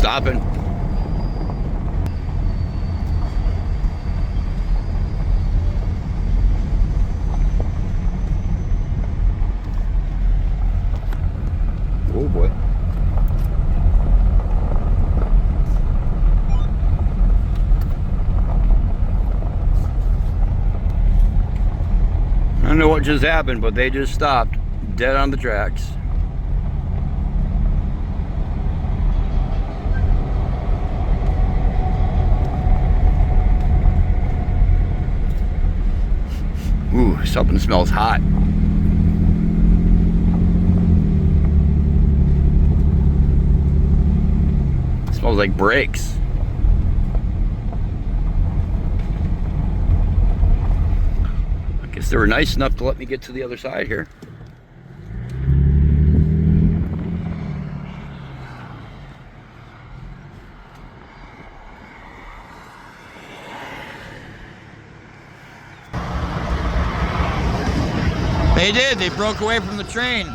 stopping. Oh boy. I don't know what just happened, but they just stopped dead on the tracks. Ooh, something smells hot. It smells like brakes. I guess they were nice enough to let me get to the other side here. They did. They broke away from the train.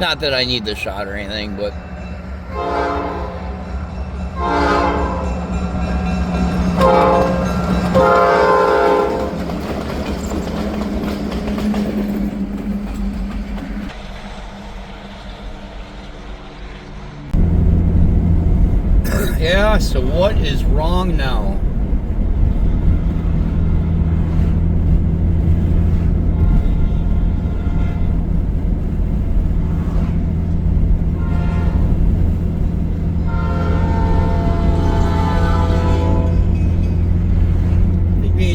Not that I need the shot or anything, but yeah, so what is wrong now?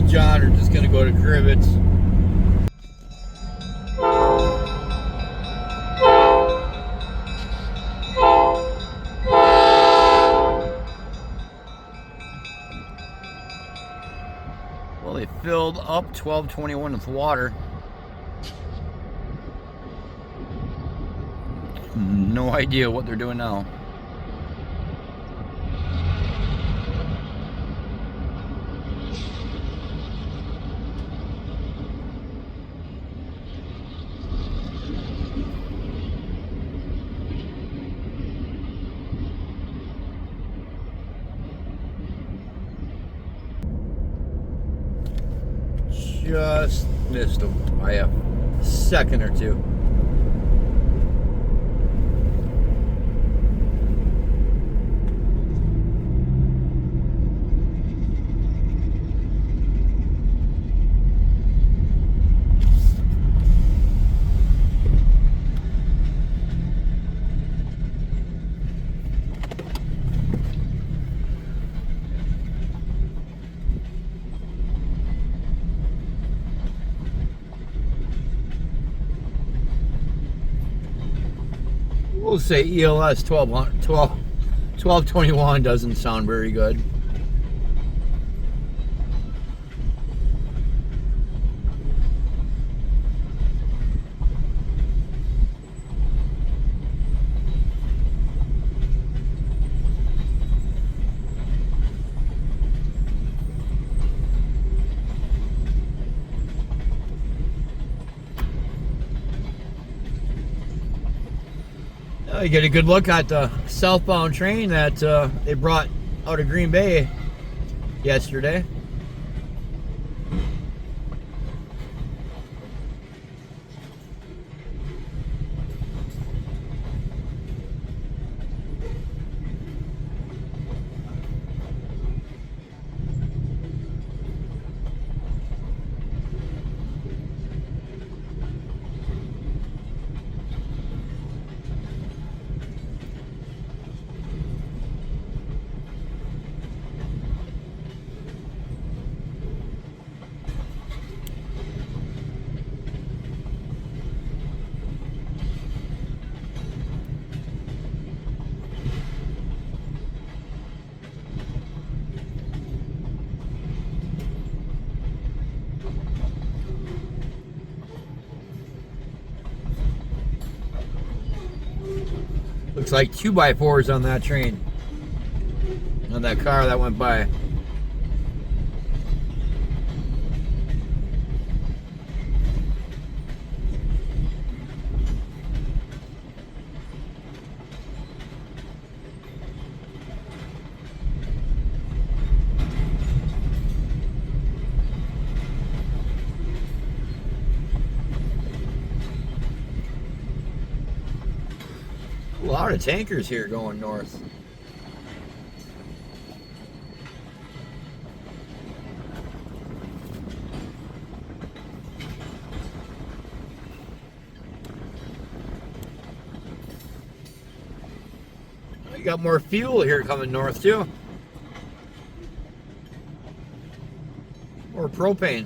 John are just gonna go to Cribbets. Well, they filled up 1221 with water. No idea what they're doing now. Just missed them by a second or two. We'll say E&LS 1221 doesn't sound very good. You get a good look at the southbound train that they brought out of Green Bay yesterday. Looks like 2x4s on that train. On that car that went by. A lot of tankers here going north. You got more fuel here coming north too. More propane.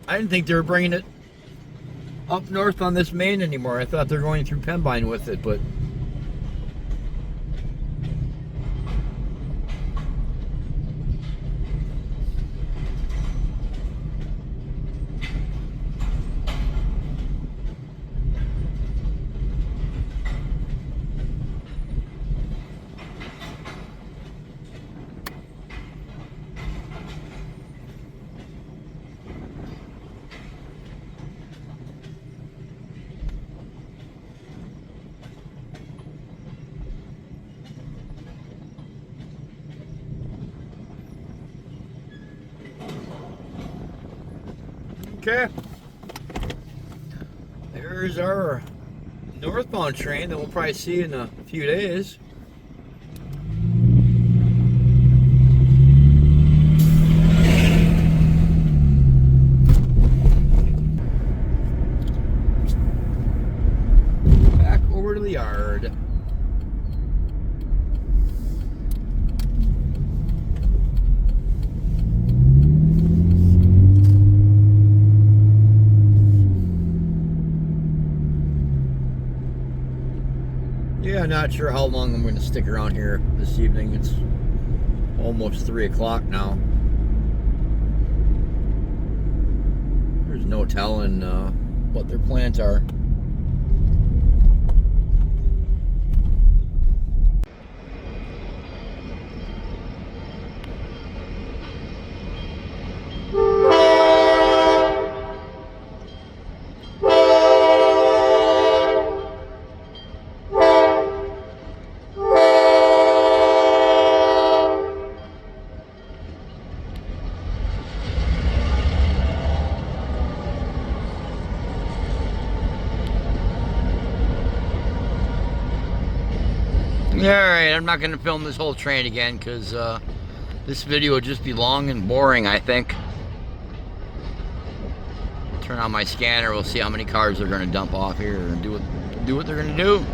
I didn't think they were bringing it up north on this main anymore. I thought they're going through Pembine with it, but okay. There's our northbound train that we'll probably see in a few days. Back over to the yard. Yeah, not sure how long I'm going to stick around here this evening. It's almost 3 o'clock now. There's no telling what their plans are. Alright, I'm not going to film this whole train again because this video would just be long and boring, I think. Turn on my scanner, we'll see how many cars they're going to dump off here and do what they're going to do.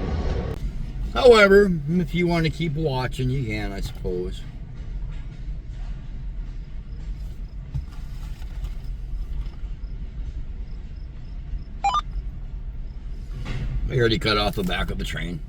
However, if you want to keep watching, you can, I suppose. We already cut off the back of the train.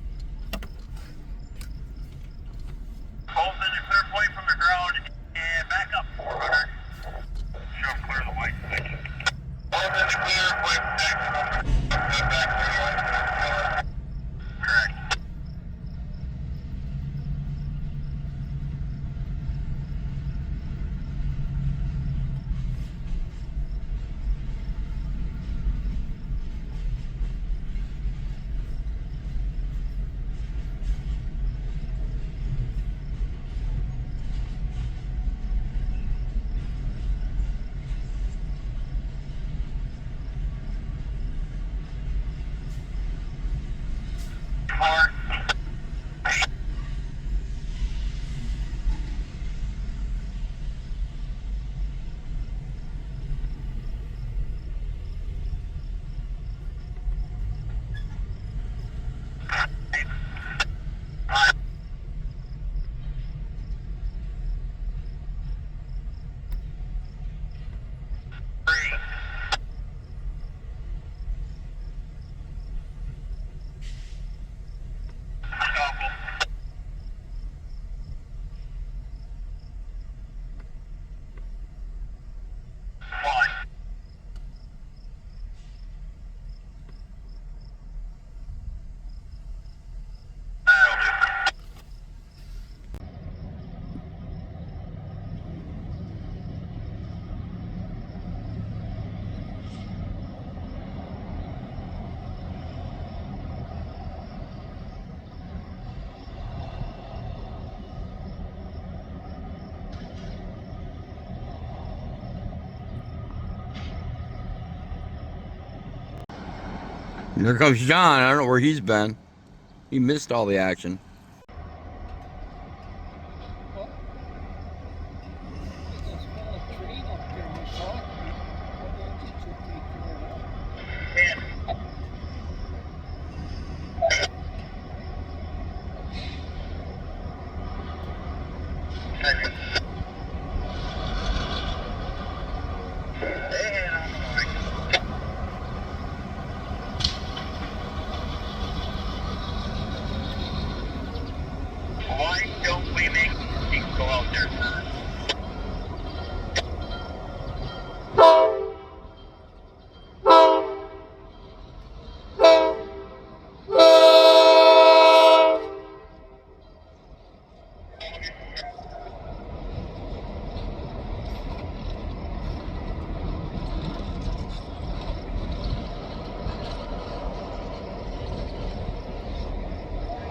There comes John. I don't know where he's been. He missed all the action. Why don't we make these go out there first?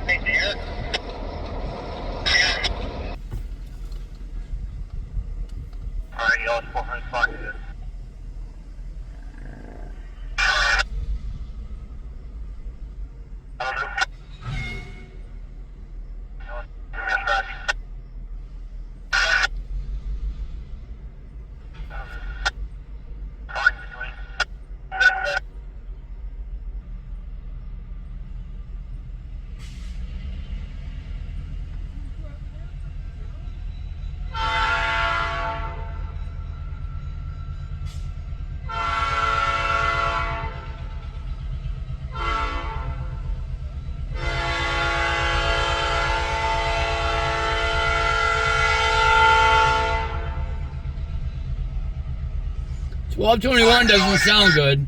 Hey, dear. Alright, y'all, 405 here. Well, 21 doesn't sound good.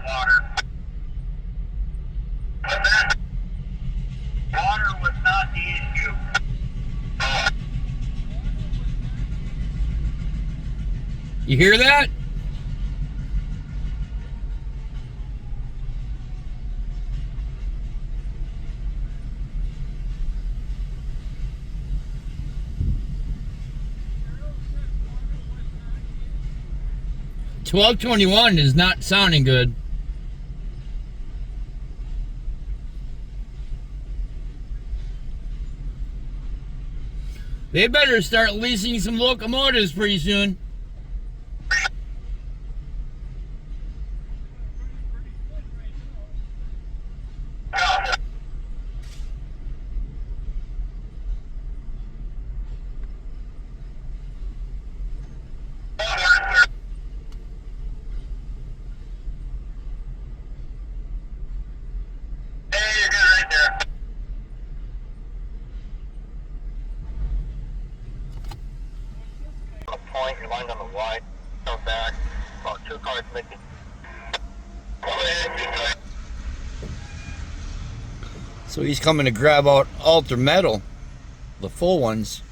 Water. But that water was not the issue. You hear that? $12.21 is not sounding good. They better start leasing some locomotives pretty soon. Point, you're lined on the Y, come back, about 2 cars making. So he's coming to grab out alter metal, the full ones.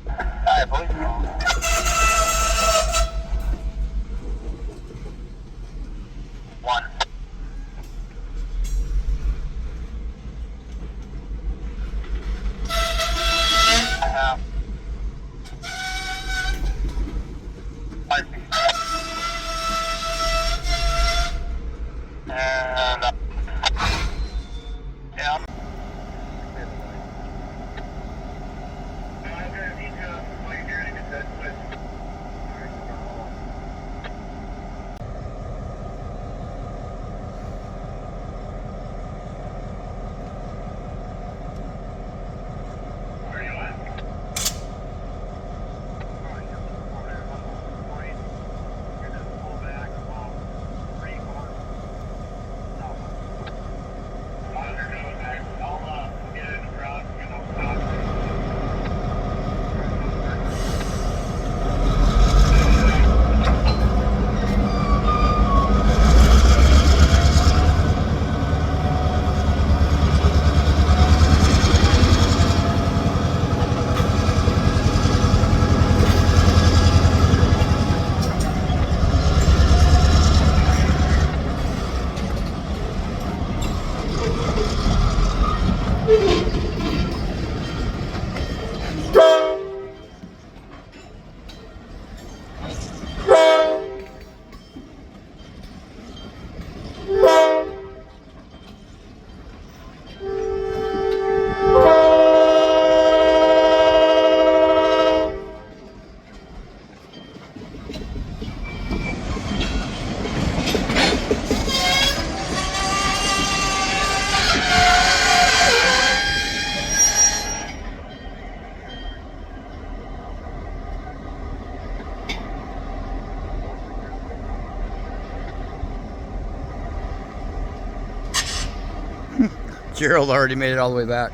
I believe so. One. And yeah. I'm gonna need you while you're doing it. Gerald already made it all the way back.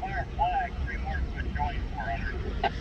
Clear flag, 3 more to join 400.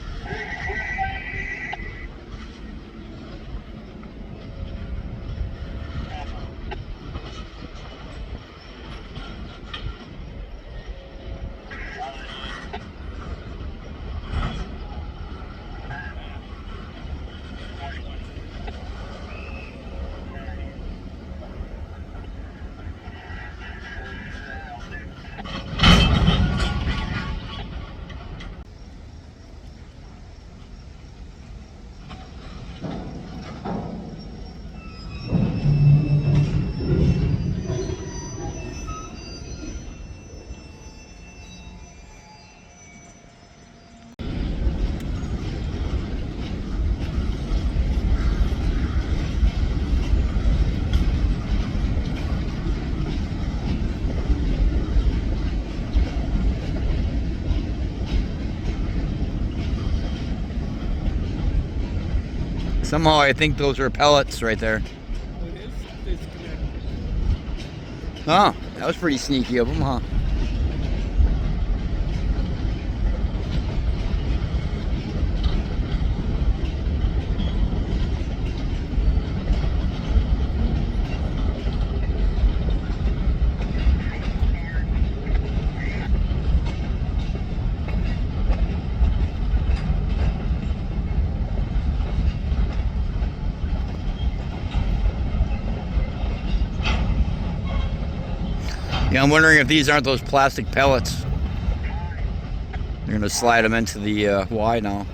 Somehow I think those are pellets right there. Oh, that was pretty sneaky of them, huh? Yeah, I'm wondering if these aren't those plastic pellets. They're gonna slide them into the Y now.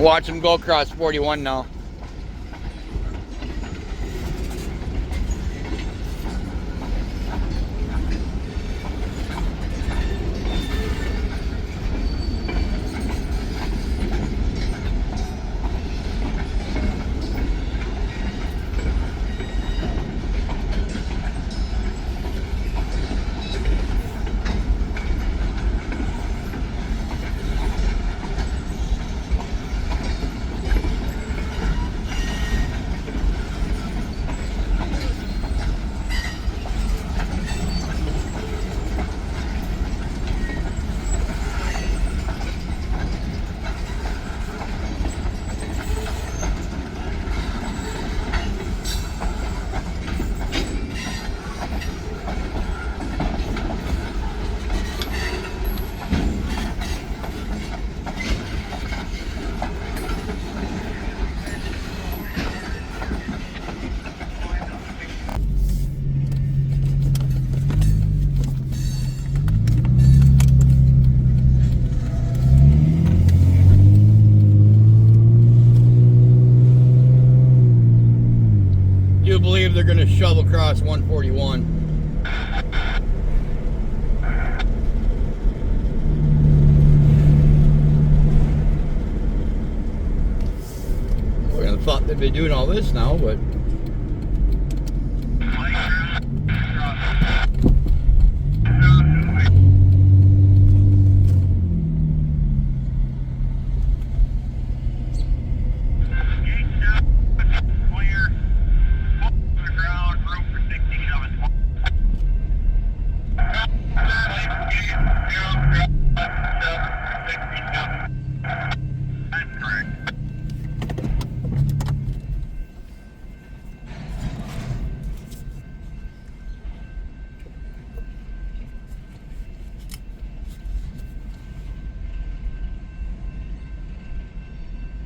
Watch them go across 41 now. Do believe they're going to shove across 141. I thought they'd be doing all this now, but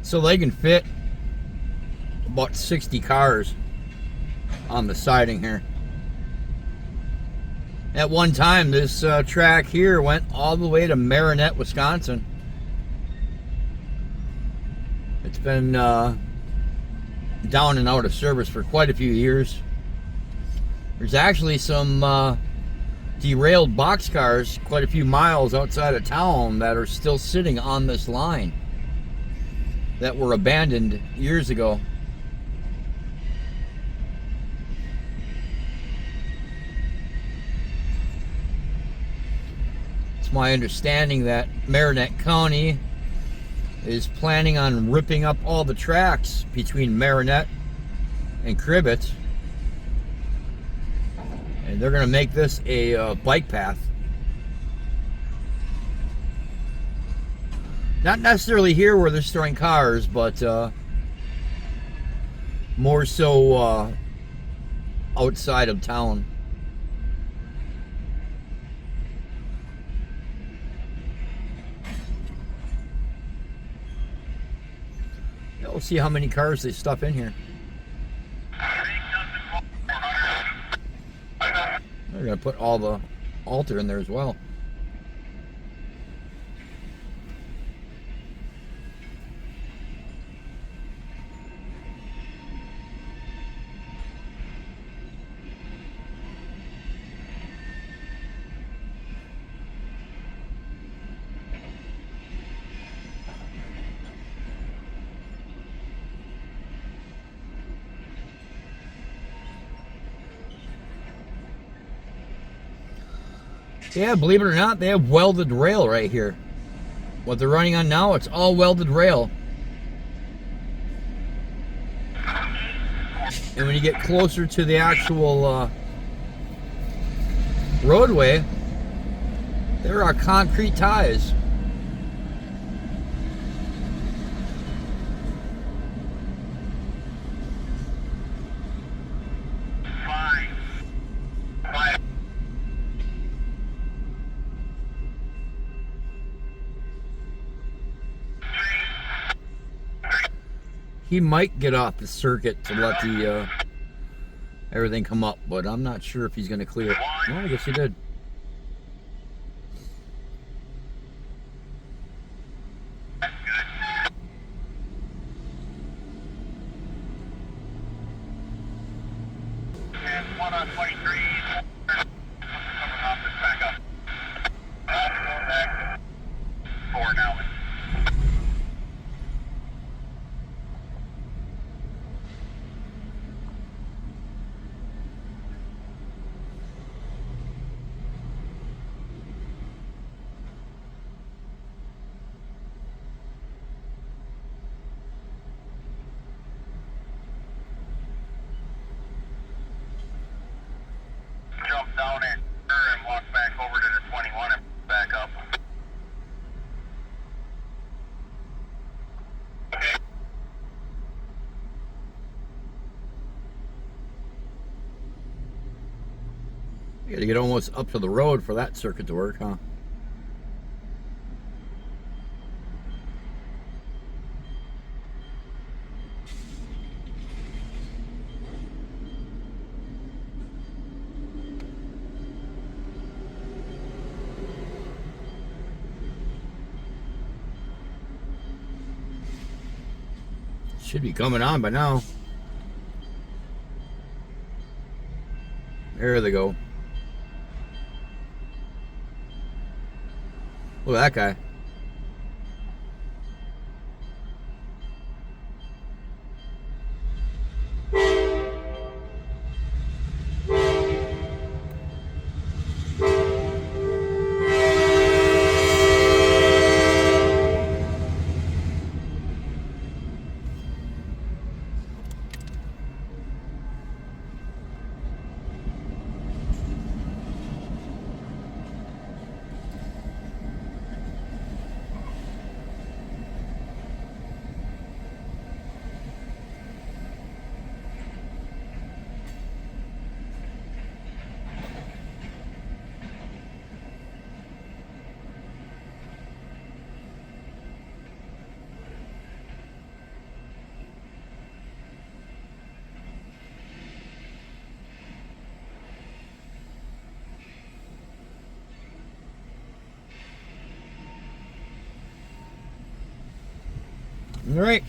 so they can fit about 60 cars on the siding here. At one time, this track here went all the way to Marinette, Wisconsin. It's been down and out of service for quite a few years. There's actually some derailed boxcars quite a few miles outside of town that are still sitting on this line that were abandoned years ago. It's my understanding that Marinette County is planning on ripping up all the tracks between Marinette and Cribbet, and they're going to make this a bike path. Not necessarily here where they're storing cars, but more so outside of town. Yeah, we'll see how many cars they stuff in here. They're going to put all the altar in there as well. Yeah, believe it or not, they have welded rail right here. What they're running on now, it's all welded rail. And when you get closer to the actual roadway, there are concrete ties. He might get off the circuit to let the everything come up, but I'm not sure if he's going to clear it. Well, I guess he did. 21 on 23. Coming off this back up. Going back to 4 now. Jump down and walk back over to the 21 and back up. Okay. You gotta get almost up to the road for that circuit to work, huh? Should be coming on by now. There they go. Look at that guy. All right.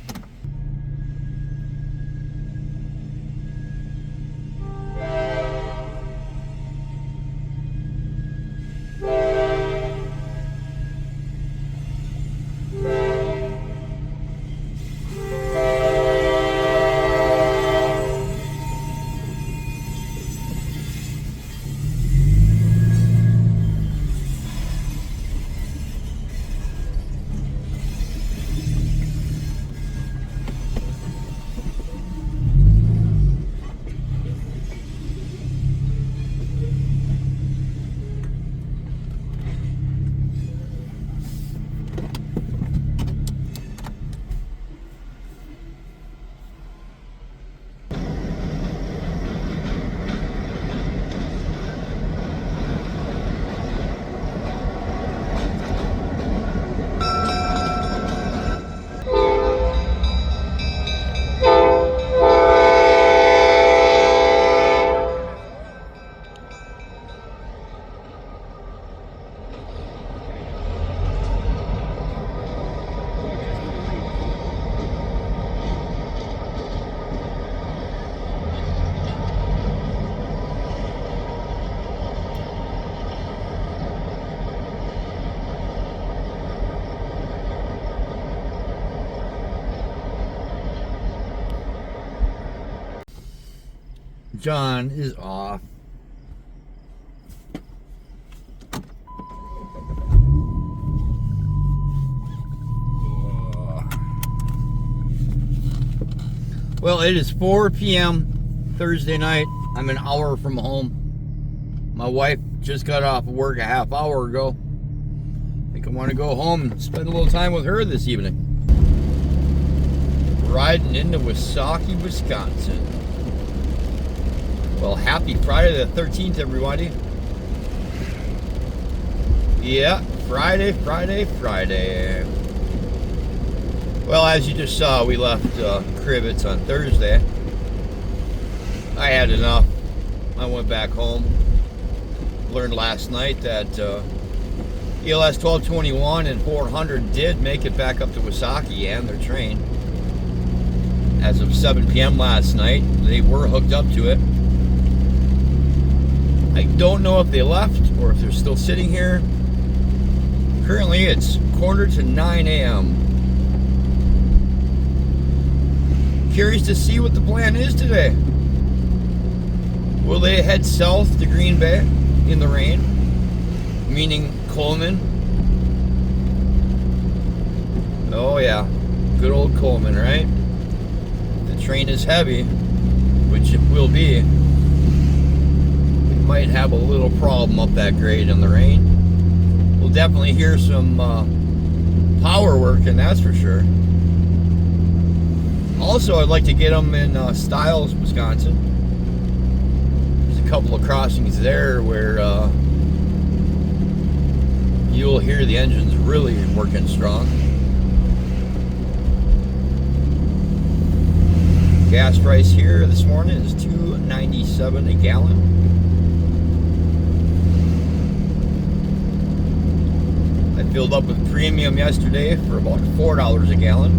John is off. Well, it is 4 p.m. Thursday night. I'm an hour from home. My wife just got off of work a half hour ago. I think I want to go home and spend a little time with her this evening. Riding into Wausaukee, Wisconsin. Well, happy Friday the 13th, everybody. Yeah, Friday. Well, as you just saw, we left Crivets on Thursday. I had enough. I went back home. Learned last night that ELS 1221 and 400 did make it back up to Wausaukee and their train. As of 7 p.m. last night, they were hooked up to it. I don't know if they left or if they're still sitting here. Currently it's 8:45 a.m. Curious to see what the plan is today. Will they head south to Green Bay in the rain? Meaning Coleman? Oh yeah, good old Coleman, right? The train is heavy, which it will be. We might have a little problem up that grade in the rain. We'll definitely hear some power working, that's for sure. Also, I'd like to get them in Stiles, Wisconsin. There's a couple of crossings there where you'll hear the engines really working strong. Gas price here this morning is $2.97 a gallon. I filled up with premium yesterday for about $4 a gallon.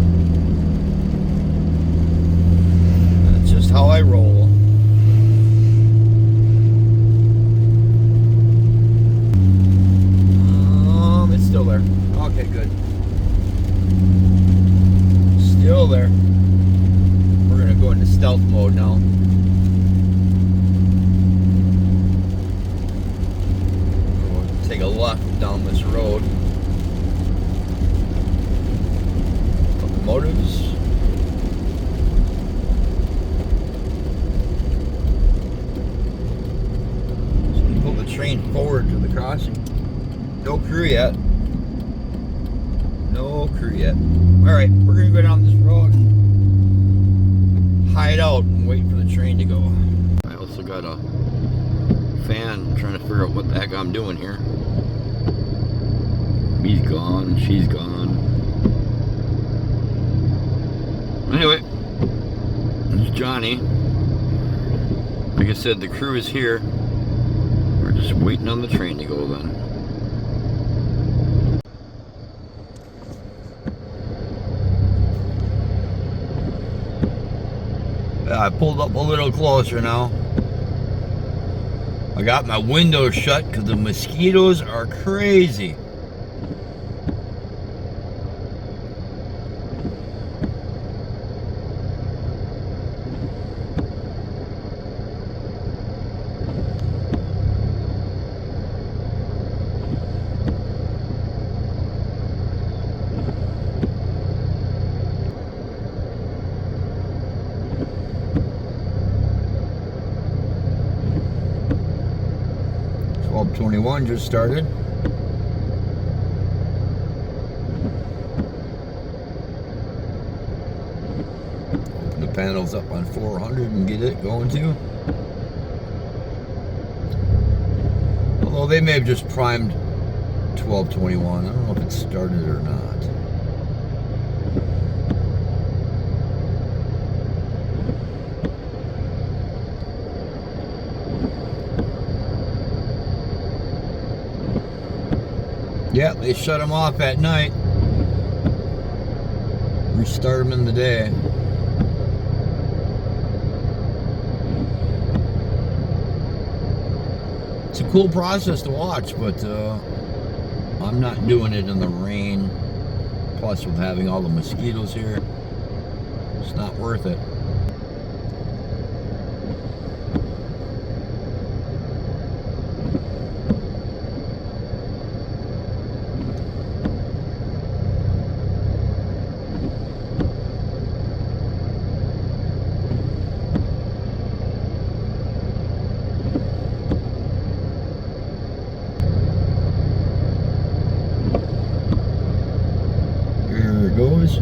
That's just how I roll. It's still there. Okay, good. Still there. We're gonna go into stealth mode now. We'll take a left down this road. Locomotives. So we pull the train forward to the crossing. No crew yet. No crew yet. Alright, we're gonna go down this road. Hide out and wait for the train to go. I also got a fan trying to figure out what the heck I'm doing here. He's gone, she's gone. Anyway, this is Johnny. Like I said, the crew is here. We're just waiting on the train to go then. I pulled up a little closer now. I got my windows shut because the mosquitoes are crazy. .21 just started. Open the panels up on 400 and get it going too. Although they may have just primed 1221. I don't know if it started or not. Yeah, they shut them off at night. Restart them in the day. It's a cool process to watch, but I'm not doing it in the rain. Plus, with having all the mosquitoes here, it's not worth it. Goes.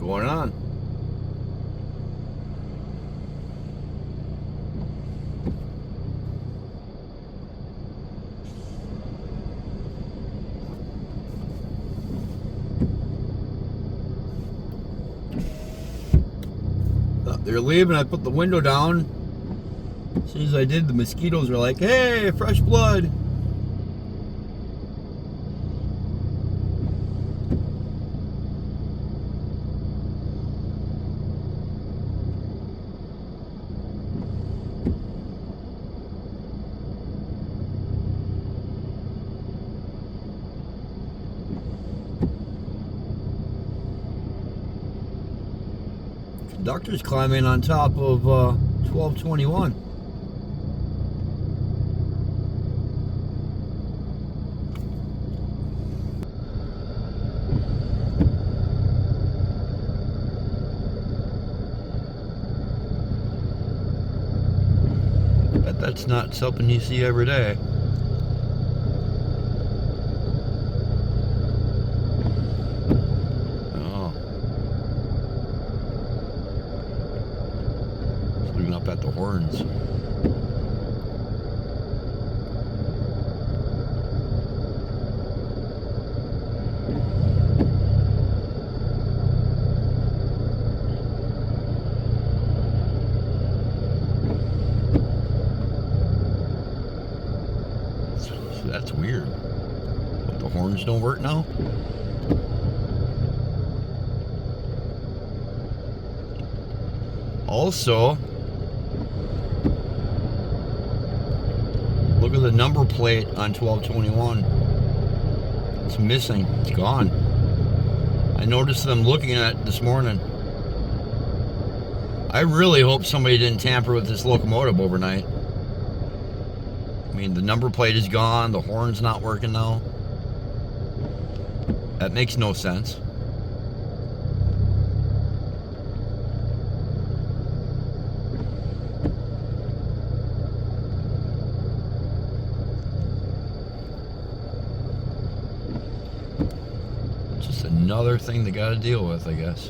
going on? They're leaving. I put the window down. As soon as I did, the mosquitoes were like, "Hey, fresh blood." Conductor's climbing on top of 1221. Bet that's not something you see every day. Looking up at the horns. So that's weird. But the horns don't work now? Also, look at the number plate on 1221. It's missing. It's gone. I noticed them looking at it this morning. I really hope somebody didn't tamper with this locomotive overnight. I mean, the number plate is gone. The horn's not working now. That makes no sense. Another thing they got to deal with, I guess.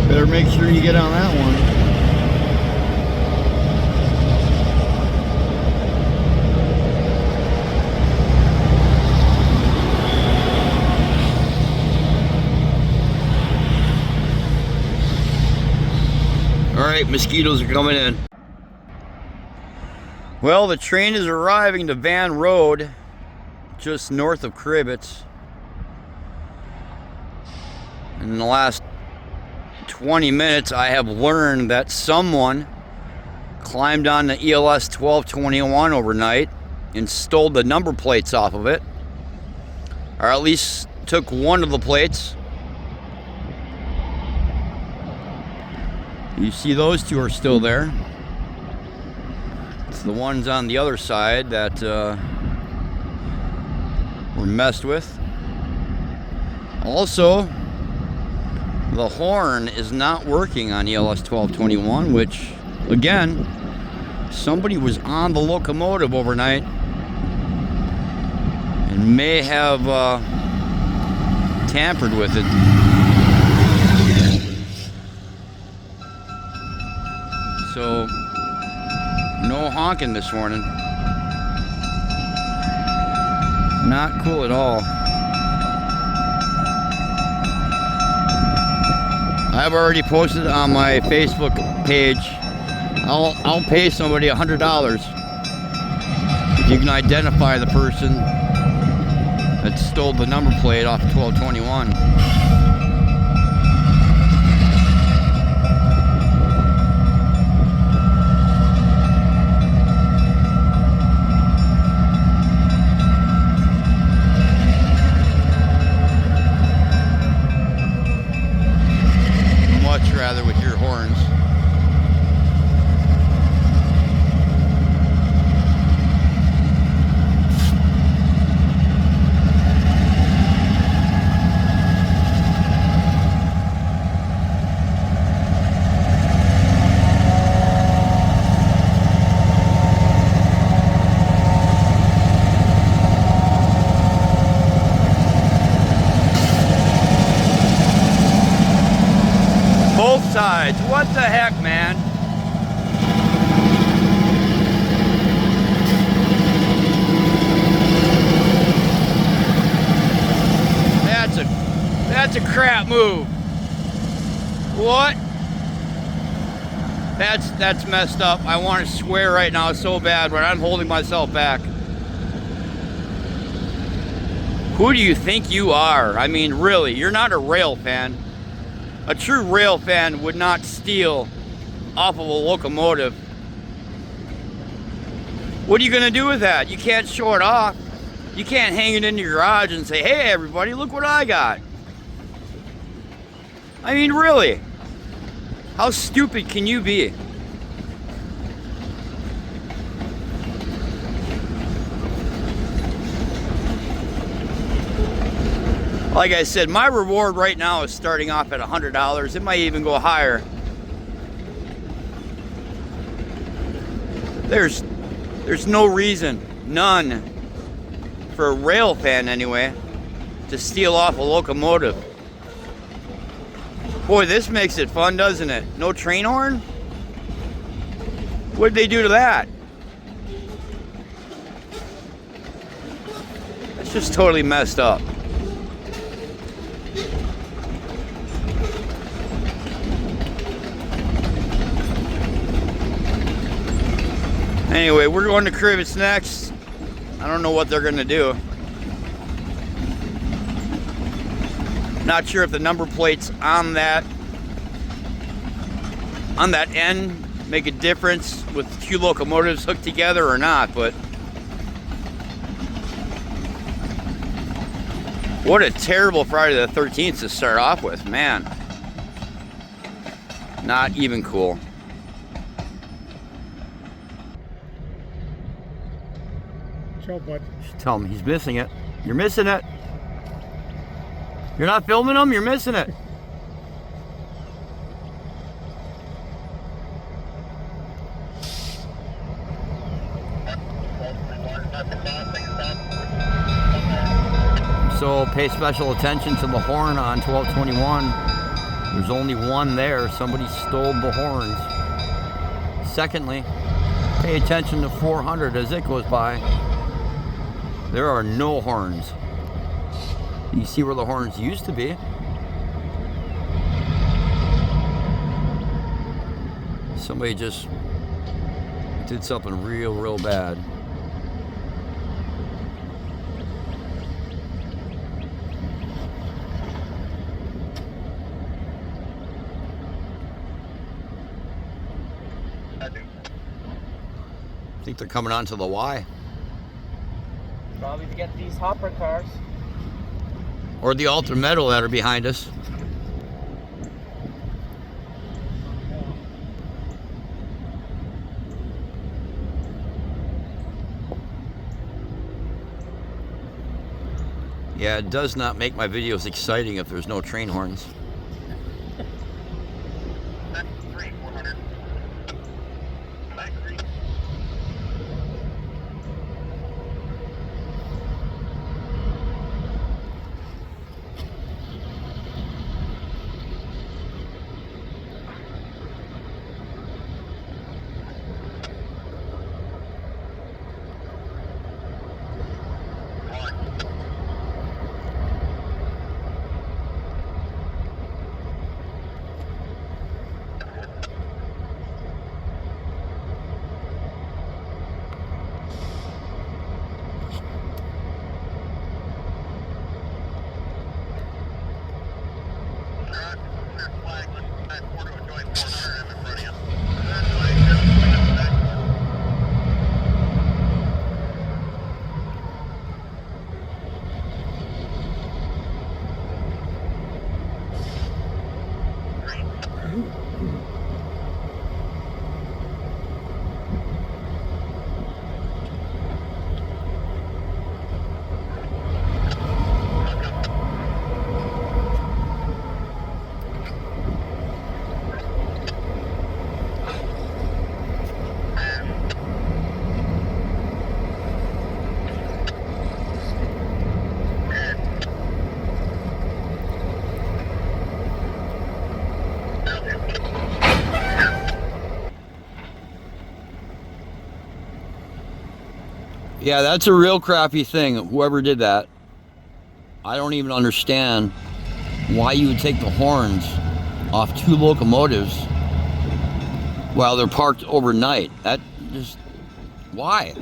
Better make sure you get on that one. All right, mosquitoes are coming in. Well, the train is arriving to Van Road, just north of Kribitz. In the last 20 minutes, I have learned that someone climbed on the E&LS 1221 overnight and stole the number plates off of it, or at least took one of the plates. You see those two are still there. It's the ones on the other side that were messed with. Also, the horn is not working on E&LS 1221, which, again, somebody was on the locomotive overnight and may have tampered with it. So, no honking this morning. Not cool at all. I've already posted on my Facebook page. I'll pay somebody $100 if you can identify the person that stole the number plate off 1221. sides. What the heck, man? That's a crap move. What? That's messed up. I want to swear right now so bad, but I'm holding myself back. Who do you think you are? I mean, really, you're not a rail fan. A true rail fan would not steal off of a locomotive. What are you gonna do with that? You can't show it off. You can't hang it in your garage and say, hey everybody, look what I got. I mean, really, how stupid can you be? Like I said, my reward right now is starting off at $100. It might even go higher. There's no reason, none, for a rail fan anyway, to steal off a locomotive. Boy, this makes it fun, doesn't it? No train horn? What'd they do to that? That's just totally messed up. Anyway, we're going to Crivets next. I don't know what they're going to do. Not sure if the number plates on that end make a difference with two locomotives hooked together or not, but what a terrible Friday the 13th to start off with, man. Not even cool. Show, bud. Just tell him he's missing it. You're missing it. You're not filming him, you're missing it. So pay special attention to the horn on 1221. There's only one there. Somebody stole the horns. Secondly, pay attention to 400 as it goes by. There are no horns. You see where the horns used to be. Somebody just did something real bad. I think they're coming onto the Y. Probably to get these hopper cars. Or the Ultra Metal that are behind us. Yeah, it does not make my videos exciting if there's no train horns. Back 3, 400. Back 3. Yeah, that's a real crappy thing. Whoever did that, I don't even understand why you would take the horns off 2 locomotives while they're parked overnight. That just, why?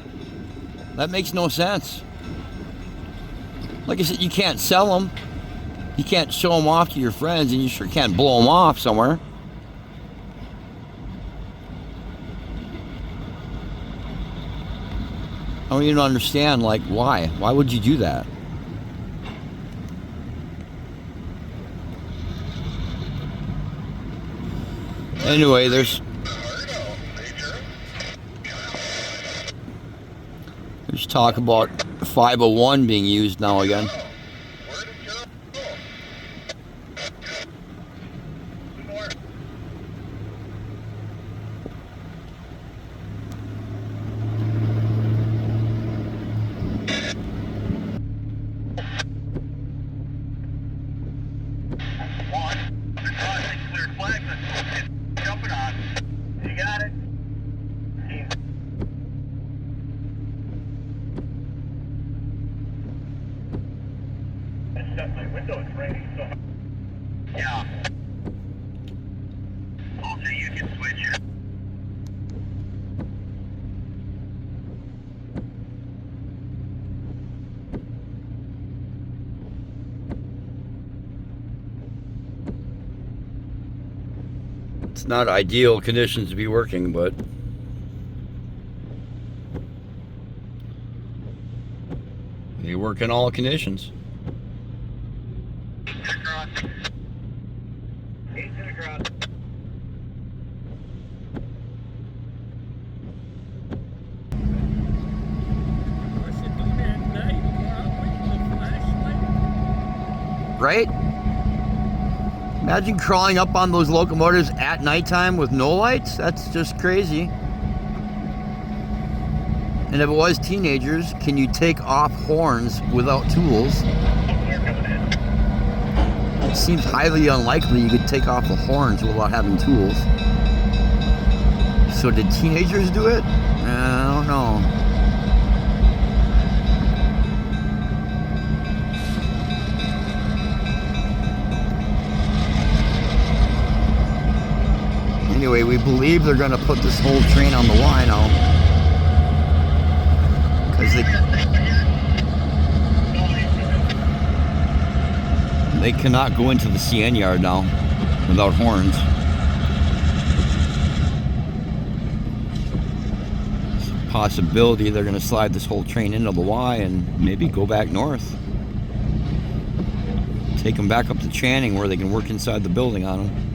That makes no sense. Like I said, you can't sell them. You can't show them off to your friends, and you sure can't blow them off somewhere. I don't even understand, like, why? Why would you do that? Anyway, there's talk about 501 being used now again. It's not ideal conditions to be working, but they work in all conditions. Right? Imagine crawling up on those locomotives at nighttime with no lights. That's just crazy. And if it was teenagers, can you take off horns without tools? It seems highly unlikely you could take off the horns without having tools. So did teenagers do it? I don't know. Anyway, we believe they're going to put this whole train on the Y now. Because they cannot go into the CN yard now without horns. It's a possibility they're going to slide this whole train into the Y and maybe go back north. Take them back up to Channing where they can work inside the building on them.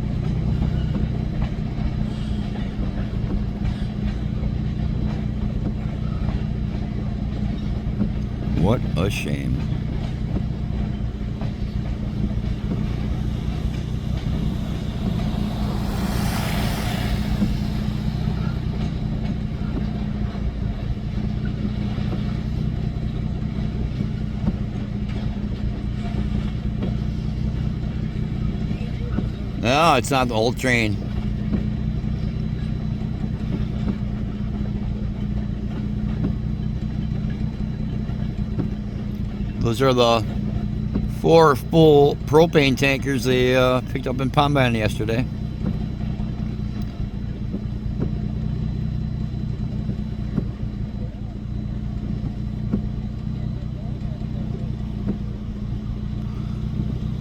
What a shame. No, it's not the whole train. Those are the 4 full propane tankers they picked up in Pombana yesterday.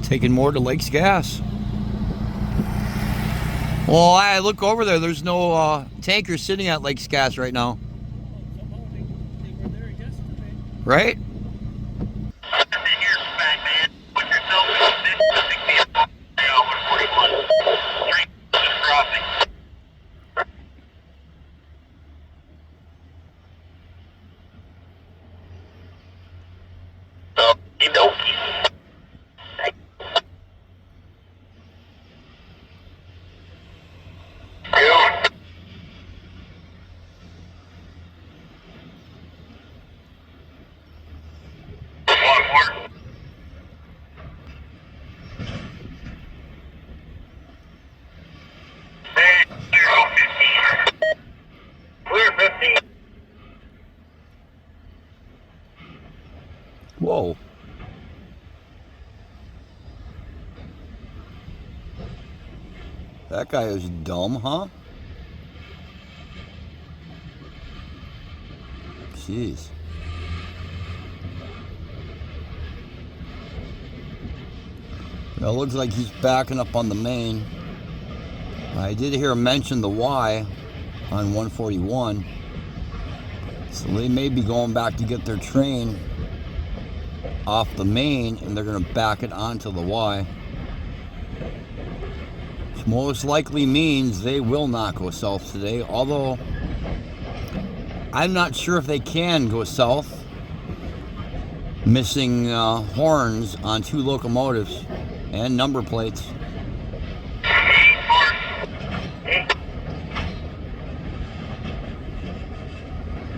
Taking more to Lakes Gas. Well, I look over there. There's no tankers sitting at Lakes Gas right now. Right? That guy is dumb, huh? Jeez. Well, it looks like he's backing up on the main. I did hear him mention the Y on 141. So they may be going back to get their train off the main, and they're going to back it onto the Y. Which most likely means they will not go south today, although I'm not sure if they can go south, missing horns on 2 locomotives and number plates.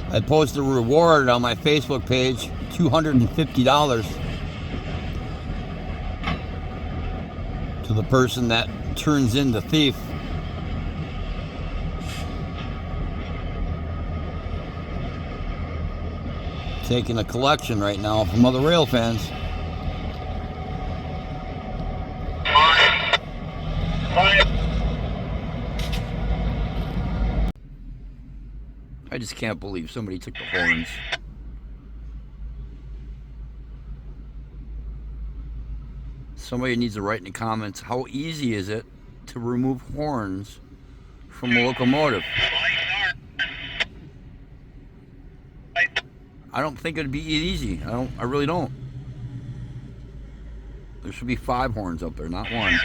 I posted a reward on my Facebook page, $250 to the person that turns in the thief. Taking a collection right now from other rail fans. I just can't believe somebody took the horns. Somebody needs to write in the comments, how easy is it to remove horns from a locomotive? I don't think it'd be easy. I really don't. There should be 5 horns up there, not 1.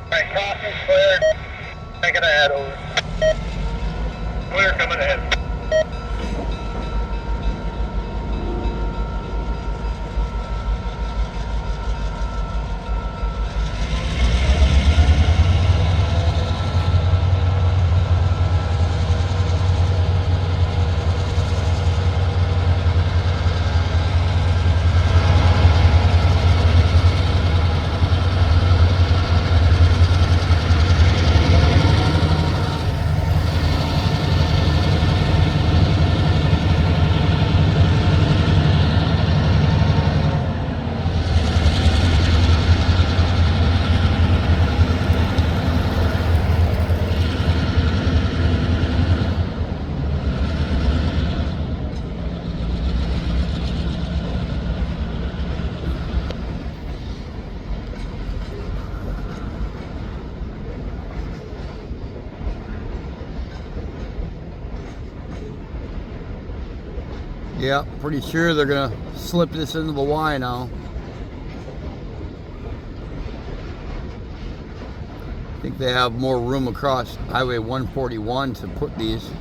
Alright, crossing's clear. Take it ahead, over. Clear coming ahead. Yeah, pretty sure they're gonna slip this into the Y now. I think they have more room across Highway 141 to put these.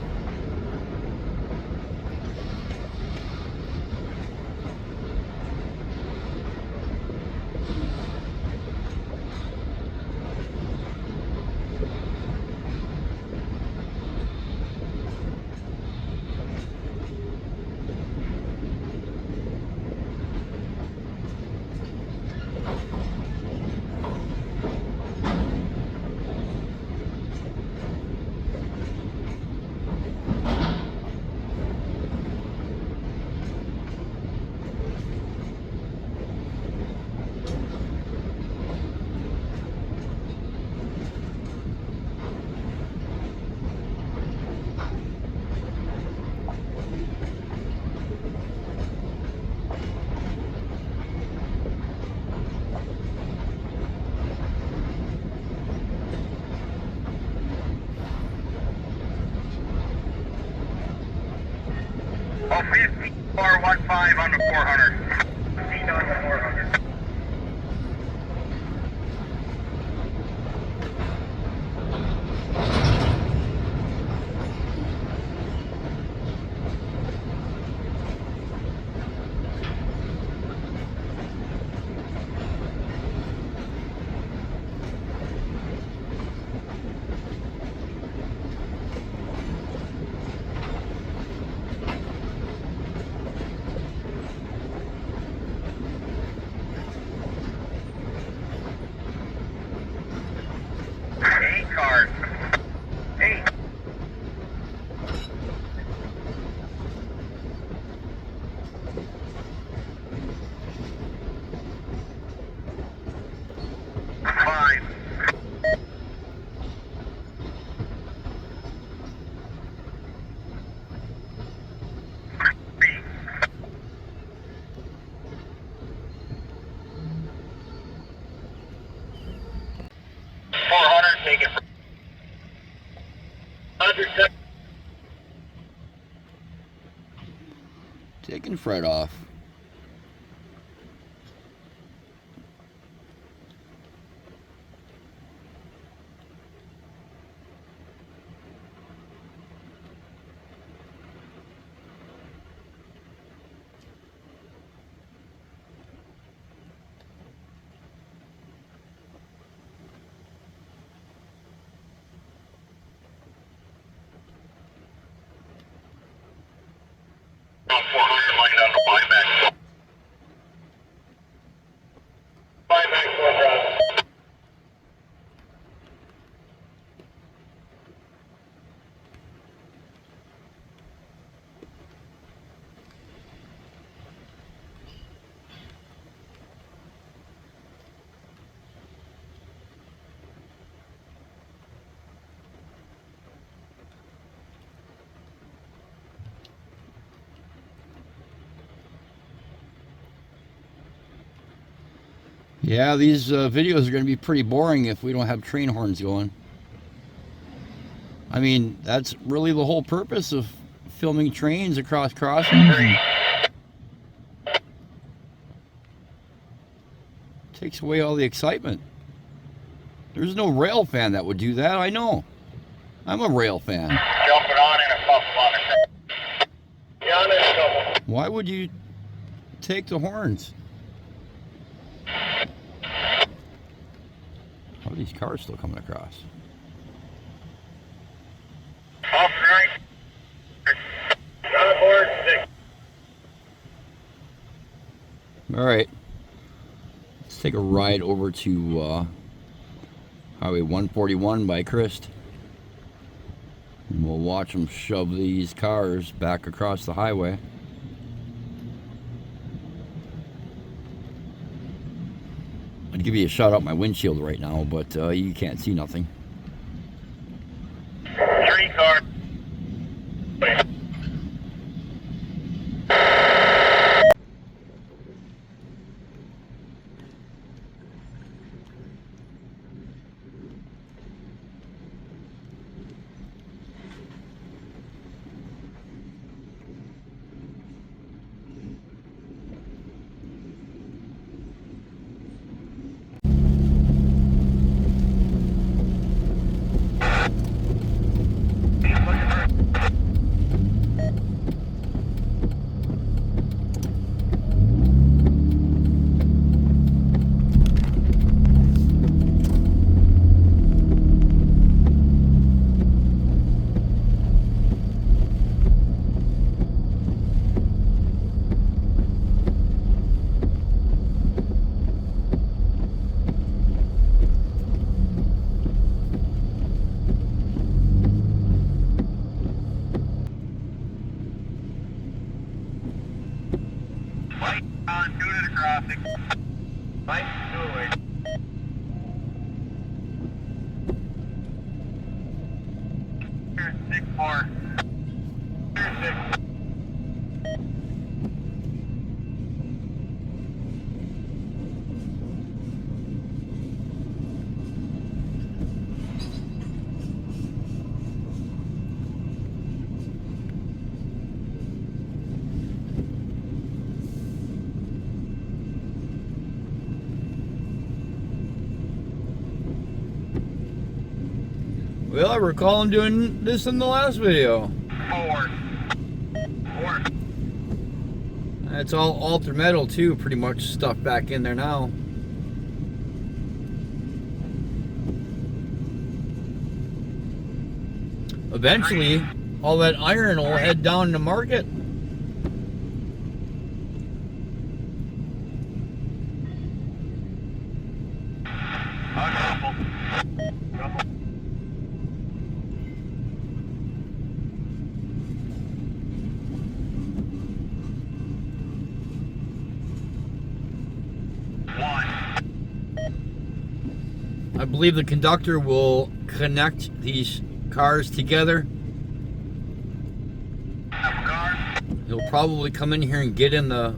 Oh, 5415 on the 400. 15 on the 400. Roger, check. Taking Fred off. On 400 line down to buyback. Buyback 4 Bravo. Yeah, these videos are going to be pretty boring if we don't have train horns going. I mean, that's really the whole purpose of filming trains across crossings. Takes away all the excitement. There's no rail fan that would do that, I know. I'm a rail fan. Jumping on in a couple on it. Yeah, on in a couple. Why would you take the horns? How are these cars still coming across? Off right. On board 6. All right. Let's take a ride over to Highway 141 by Christ. And we'll watch them shove these cars back across the highway. I'd give you a shot out my windshield right now, but you can't see nothing. 3 cars. Light on 2 to the crossing. Light 2 away. Here's 6-4. Here's 6. Well, I recall him doing this in the last video. 4. 4. It's all alter metal too, pretty much stuck back in there now. Eventually, all that iron will head down to market. Couple. I believe the conductor will connect these cars together. He'll probably come in here and get in the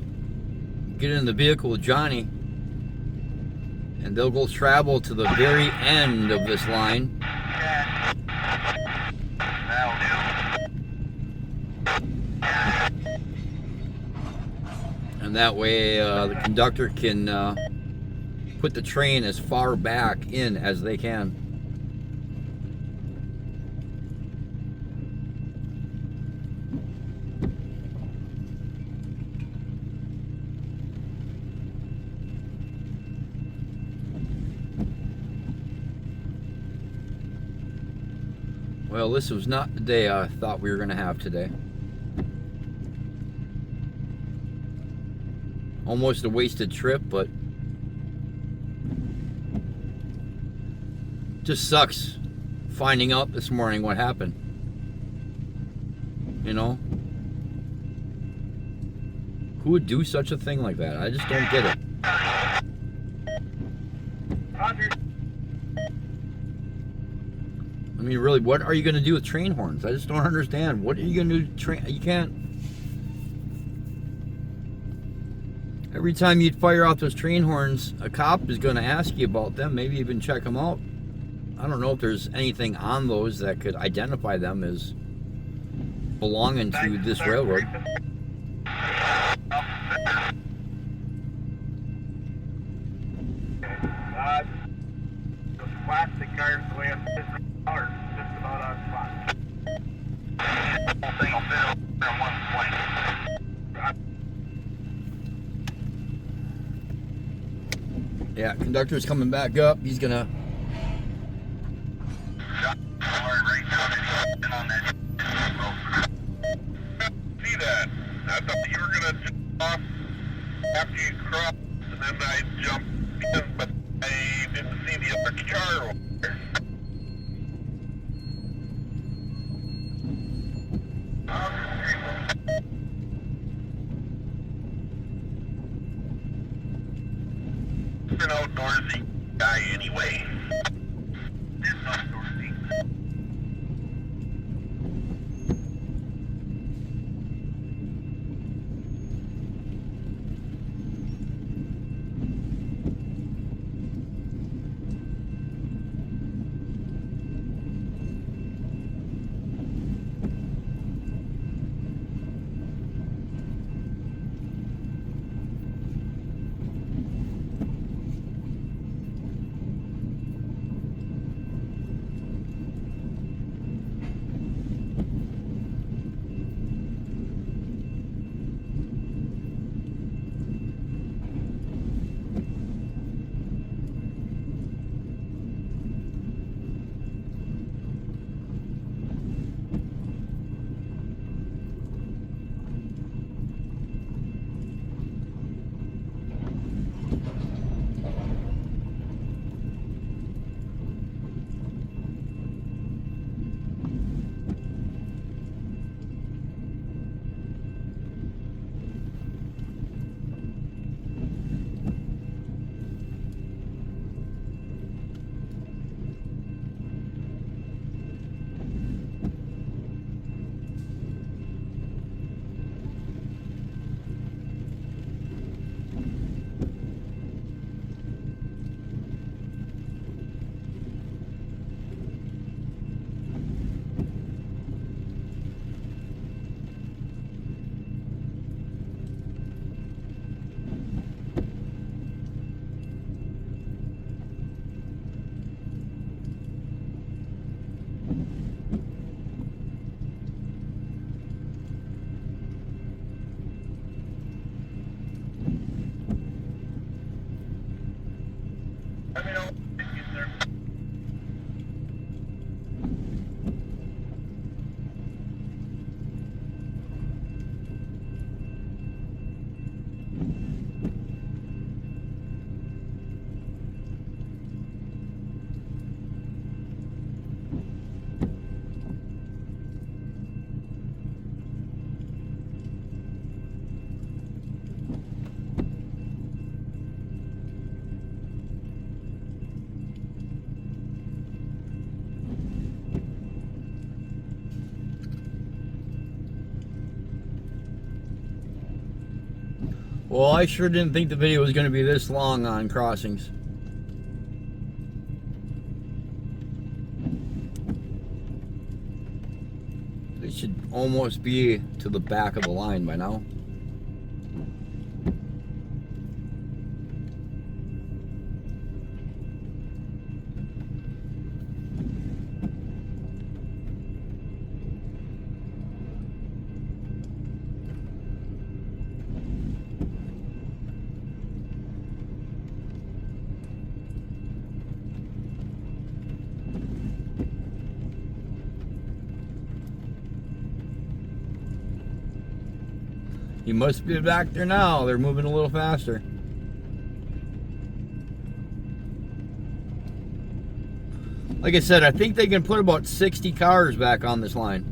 vehicle with Johnny, and they'll go travel to the very end of this line. That's That'll do. And that way the conductor can put the train as far back in as they can. Well, this was not the day I thought we were going to have today. Almost a wasted trip, but just sucks finding out this morning what happened. You know? Who would do such a thing like that? I just don't get it. Roger. I mean, really, what are you going to do with train horns? I just don't understand. What are you going to do? You can't. Every time you'd fire off those train horns, a cop is going to ask you about them, maybe even check them out. I don't know if there's anything on those that could identify them as belonging to this railroad. Those plastic cars the way I'm sitting are just about on spot. The whole thing will fit over in one place. Yeah, conductor's coming back up. He's gonna. See that? I thought you were gonna jump off after you crossed, and then I jumped in, but I didn't see the other car over there. You're an outdoorsy guy anyway. It's outdoorsy. Let me know if you get there. Well, I sure didn't think the video was going to be this long on crossings. They should almost be to the back of the line by now. You must be back there now. They're moving a little faster. Like I said, I think they can put about 60 cars back on this line.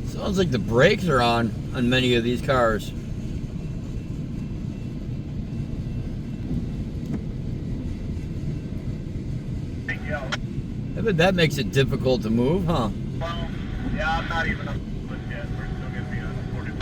Sounds like the brakes are on many of these cars. I bet that makes it difficult to move, huh? Well, yeah, I'm not even up with yet. We're still going to be on 40.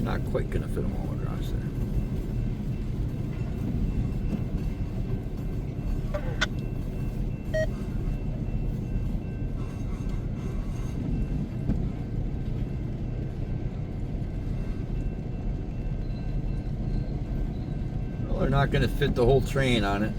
Not quite gonna fit them all across there. Well, they're not gonna fit the whole train on it.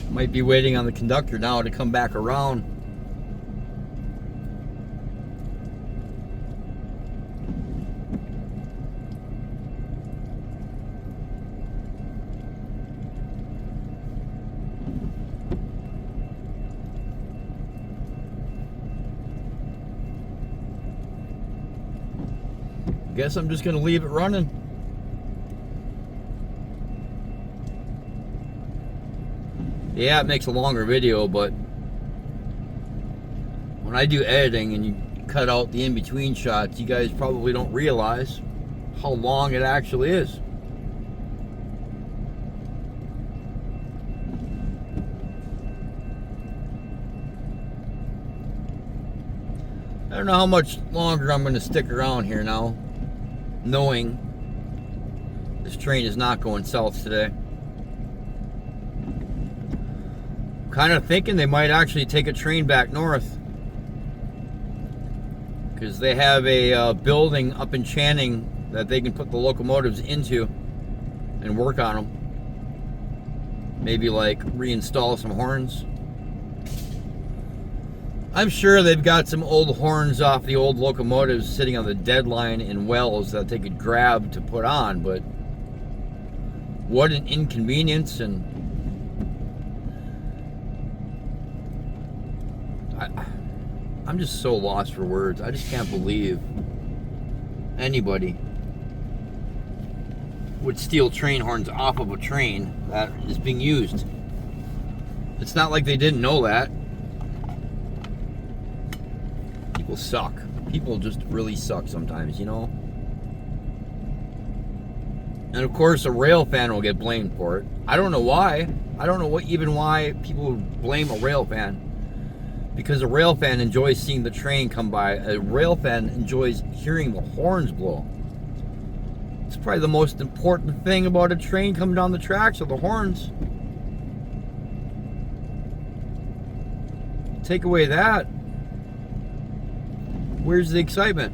Might be waiting on the conductor now to come back around. guess I'm just gonna leave it running. Yeah, it makes a longer video, but when I do editing and you cut out the in-between shots, you guys probably don't realize how long it actually is. I don't know how much longer I'm going to stick around here now, knowing this train is not going south today. Kind of thinking they might actually take a train back north, because they have a building up in Channing that they can put the locomotives into and work on them. Maybe like reinstall some horns. I'm sure they've got some old horns off the old locomotives sitting on the deadline in wells that they could grab to put on, but what an inconvenience. And I'm just so lost for words. I just can't believe anybody would steal train horns off of a train that is being used. It's not like they didn't know that. People suck. People just really suck sometimes, you know? And of course, a rail fan will get blamed for it. I don't know why. I don't know why people would blame a rail fan. Because a rail fan enjoys seeing the train come by. A rail fan enjoys hearing the horns blow. It's probably the most important thing about a train coming down the tracks are the horns. Take away that, where's the excitement?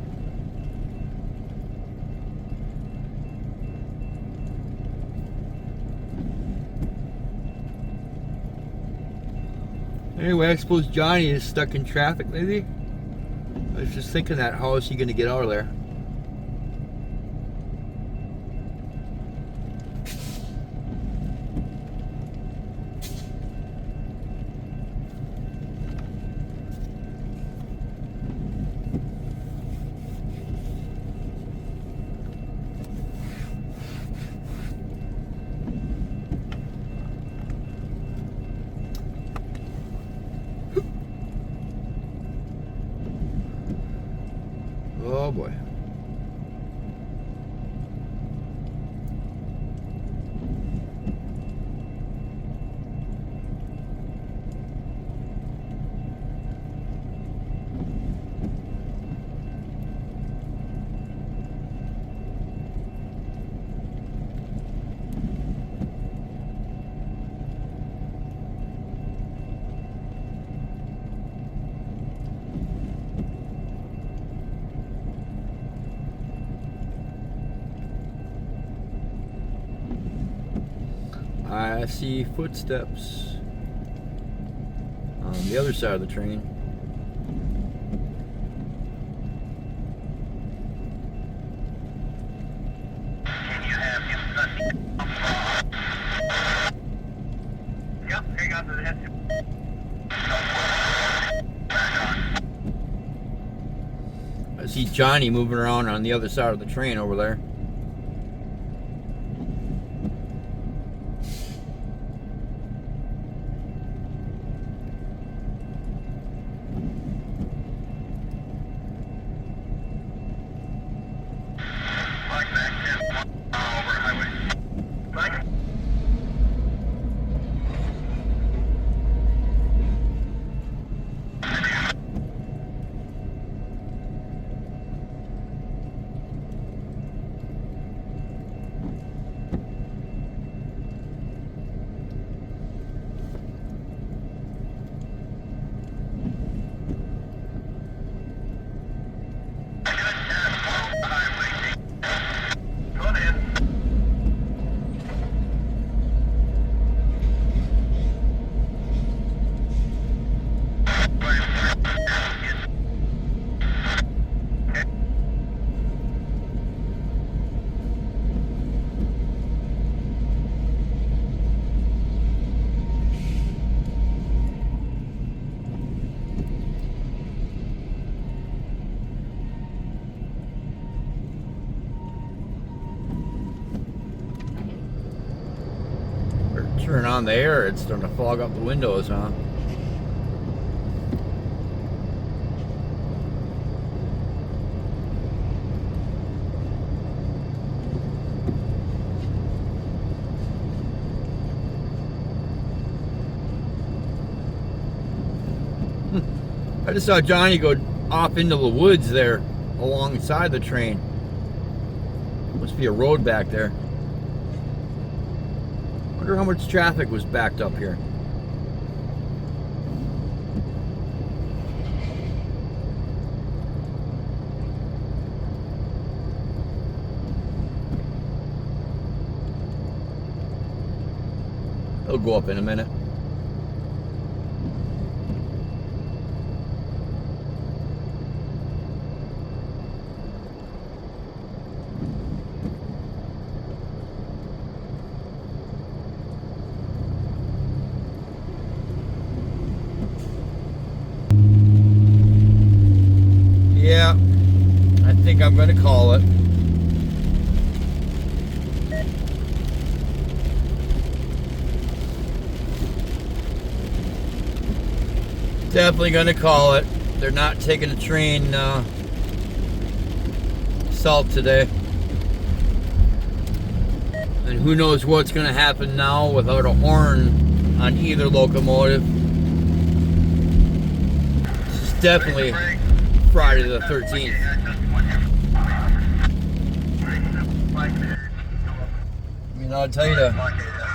Anyway, I suppose Johnny is stuck in traffic, maybe? I was just thinking that, how is he going to get out of there? Oh boy. I see footsteps on the other side of the train. Can you have him? Yep, hang on to the head. I see Johnny moving around on the other side of the train over there. Turn on the air, it's starting to fog up the windows, huh? I just saw Johnny go off into the woods there alongside the train. Must be a road back there. Wonder how much traffic was backed up here. It'll go up in a minute. Yeah, I think I'm going to call it. Definitely going to call it. They're not taking a train south today. And who knows what's going to happen now without a horn on either locomotive. This is definitely Friday the 13th. You know, I'll tell you to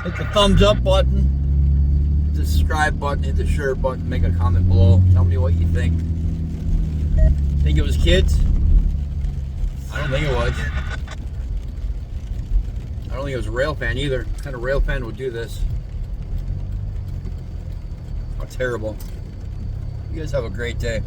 hit the thumbs up button, the subscribe button, hit the share button, make a comment below. Tell me what you think. Think it was kids? I don't think it was. I don't think it was a rail fan either. What kind of rail fan would do this? How terrible. You guys have a great day.